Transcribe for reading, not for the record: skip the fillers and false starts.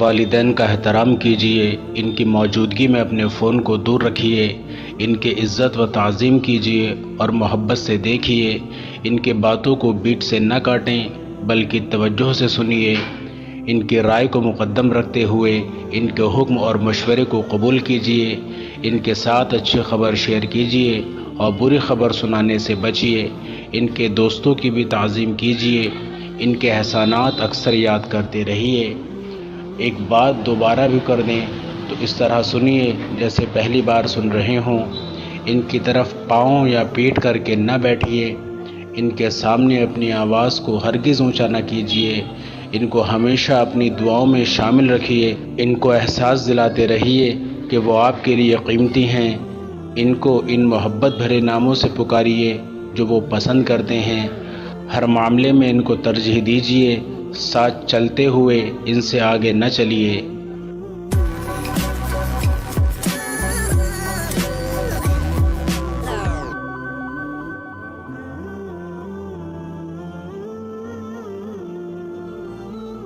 والدین کا احترام کیجیے، ان کی موجودگی میں اپنے فون کو دور رکھیے، ان کے عزت و تعظیم کیجیے اور محبت سے دیکھیے، ان کے باتوں کو بیٹ سے نہ کاٹیں بلکہ توجہ سے سنیے، ان کی رائے کو مقدم رکھتے ہوئے ان کے حکم اور مشورے کو قبول کیجیے، ان کے ساتھ اچھی خبر شیئر کیجیے اور بری خبر سنانے سے بچیے، ان کے دوستوں کی بھی تعظیم کیجیے، ان کے احسانات اکثر یاد کرتے رہیے۔ ایک بات دوبارہ بھی کر دیں تو اس طرح سنیے جیسے پہلی بار سن رہے ہوں، ان کی طرف پاؤں یا پیٹ کر کے نہ بیٹھیے، ان کے سامنے اپنی آواز کو ہرگز اونچا نہ کیجیے، ان کو ہمیشہ اپنی دعاؤں میں شامل رکھیے، ان کو احساس دلاتے رہیے کہ وہ آپ کے لیے قیمتی ہیں، ان کو ان محبت بھرے ناموں سے پکاریے جو وہ پسند کرتے ہیں، ہر معاملے میں ان کو ترجیح دیجیے، ساتھ چلتے ہوئے ان سے آگے نہ چلیے۔